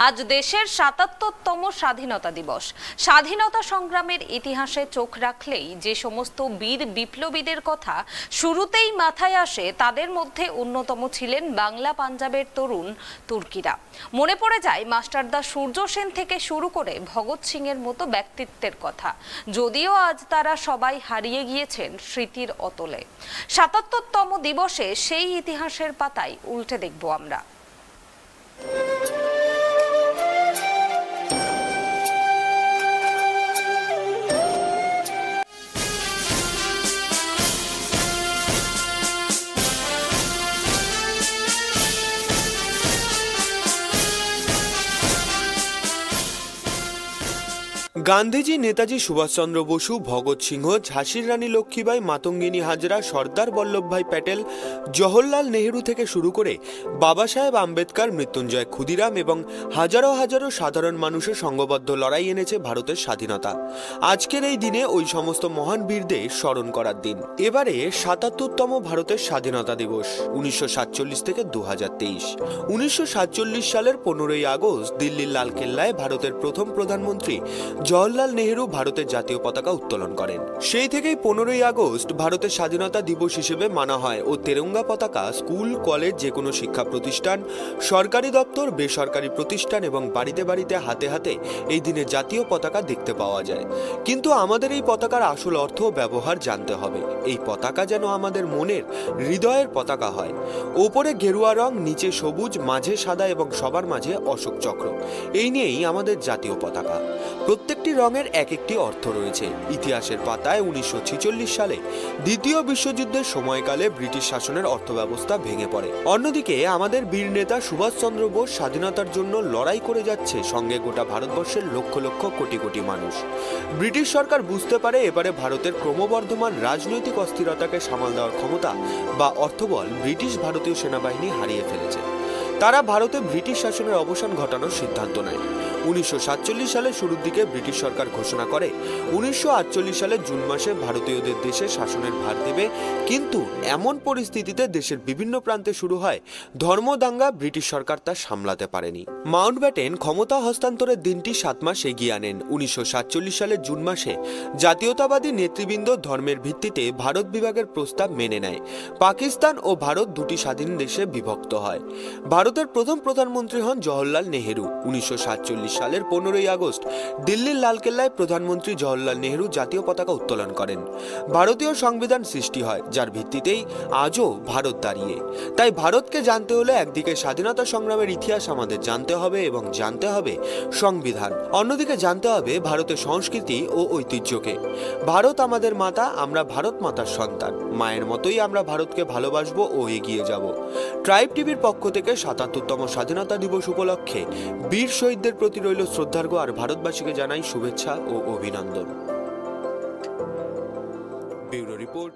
আজ দেশের ৭৭তম স্বাধীনতা দিবস। স্বাধীনতা সংগ্রামের ইতিহাসে চোখ রাখলেই যে সমস্ত বীর বিপ্লবীদের কথা শুরুতেই মাথায় আসে, তাদের মধ্যে অন্যতম ছিলেন বাংলা পাঞ্জাবের তরুণ তুর্কিরা। মনে পড়ে যায় মাস্টারদা সূর্য সেন থেকে শুরু করে ভগৎ সিং এর মতো ব্যক্তিত্বের কথা, যদিও আজ তারা সবাই হারিয়ে গিয়েছেন স্মৃতির অতলে। ৭৭তম দিবসে সেই ইতিহাসের পাতায় উল্টে দেখব আমরা। গান্ধীজি, নেতাজি সুভাষচন্দ্র বসু, ভগৎ সিংহ, ঝাঁসির রানী লক্ষ্মীবাই, মাতঙ্গিনী হাজরা, সর্দার বল্লভভাই প্যাটেল, জওহরলাল নেহেরু থেকে শুরু করে বাবা সাহেব আম্বেদকর, মৃত্যুঞ্জয় ক্ষুদিরাম এবং হাজারো হাজারো সাধারণ মানুষের সংঘবদ্ধ লড়াই এনেছে ভারতের স্বাধীনতা। আজকের এই দিনে ওই সমস্ত মহান বীরদের স্মরণ করার দিন। এবারে ৭৭তম ভারতের স্বাধীনতা দিবস, ১৯৪৭ থেকে ২০২৩। ১৯৪৭ সালের ১৫ই আগস্ট দিল্লির লালকেল্লায় ভারতের প্রথম প্রধানমন্ত্রী জওহরলাল নেহেরু ভারতের জাতীয় পতাকা উত্তোলন করেন। সেই থেকেই 15ই আগস্ট ভারতের স্বাধীনতা দিবস হিসেবে মানা হয় ও তেরঙ্গা পতাকা স্কুল, কলেজ, যে কোনো শিক্ষা প্রতিষ্ঠান, সরকারি দপ্তর, বেসরকারি প্রতিষ্ঠান এবং বাড়িতে বাড়িতে হাতে হাতে এই দিনে জাতীয় পতাকা দেখতে পাওয়া যায়। কিন্তু আমাদের এই পতাকার আসল অর্থ ও ব্যবহার জানতে হবে। এই পতাকা যেন আমাদের মনের, হৃদয়ের পতাকা হয়। ওপরে গেরুয়া রং, নিচে সবুজ, মাঝে সাদা এবং সবার মাঝে অশোক চক্র। এই নিয়েই আমাদের জাতীয় পতাকা। প্রত্যেকটি রঙের এক একটি অর্থ রয়েছে। ইতিহাসের পাতায় ১৯৪৬ সালে দ্বিতীয় বিশ্বযুদ্ধের সময়কালে ব্রিটিশ শাসনের অর্থব্যবস্থা ভেঙে পড়ে। অন্যদিকে আমাদের বীর নেতা সুভাষচন্দ্র বোস স্বাধীনতার জন্য লড়াই করে যাচ্ছে, সঙ্গে গোটা ভারতবর্ষের লক্ষ লক্ষ কোটি কোটি মানুষ। ব্রিটিশ সরকার বুঝতে পারে এবারে ভারতের ক্রমবর্ধমান রাজনৈতিক অস্থিরতাকে সামাল দেওয়ার ক্ষমতা বা অর্থবল ব্রিটিশ ভারতীয় সেনাবাহিনী হারিয়ে ফেলেছে। তারা ভারতে ব্রিটিশ শাসনের অবসান ঘটানোর সিদ্ধান্ত নেয়। ১৯৪৭ সালের শুরুর দিকে ব্রিটিশ সরকার ঘোষণা করে ১৯৪৮ সালের জুন মাসে ভারতীয়দের দেশে শাসনের ভার দেবে। কিন্তু এমন পরিস্থিতিতে দেশের বিভিন্ন প্রান্তে শুরু হয় ধর্মদাঙ্গা। ব্রিটিশ সরকার তা সামলাতে পারেনি। মাউন্টব্যাটেন ক্ষমতা হস্তান্তরের দিনটি ৭ মাস এগিয়ে আনেন। ১৯৪৭ সালের জুন মাসে জাতীয়তাবাদী নেতৃবৃন্দ ধর্মের ভিত্তিতে ভারত বিভাগের প্রস্তাব মেনে নেয়। পাকিস্তান ও ভারত দুটি স্বাধীন দেশে বিভক্ত হয়। ভারতের প্রথম প্রধানমন্ত্রী হন জওহরলাল নেহেরু। ১৯৪৭ সালের 15ই আগস্ট দিল্লির লালকেল্লায় প্রধানমন্ত্রী জওহরলাল নেহেরু জাতীয় পতাকা উত্তোলন করেন। ভারতীয় সংবিধান সৃষ্টি হয়, যার ভিত্তিতেই আজও ভারত দাঁড়িয়ে। তাই ভারতকে জানতে হলে একদিকে স্বাধীনতা সংগ্রামের ইতিহাস আমাদের জানতে হবে এবং জানতে হবে সংবিধান, অন্যদিকে জানতে হবে ভারতের সংস্কৃতি ও ঐতিহ্যকে। ভারত আমাদের মাতা, আমরা ভারত মাতার সন্তান। মায়ের মতোই আমরা ভারতকে ভালোবাসবো ও এগিয়ে যাব। ট্রাইব টিভির পক্ষ থেকে ৭৭তম স্বাধীনতা দিবস উপলক্ষে বীর শহীদদের প্রতি রইল শ্রদ্ধার্ঘ্য, আর ভারতবাসীকে জানাই শুভেচ্ছা ও অভিনন্দন। Bureau report.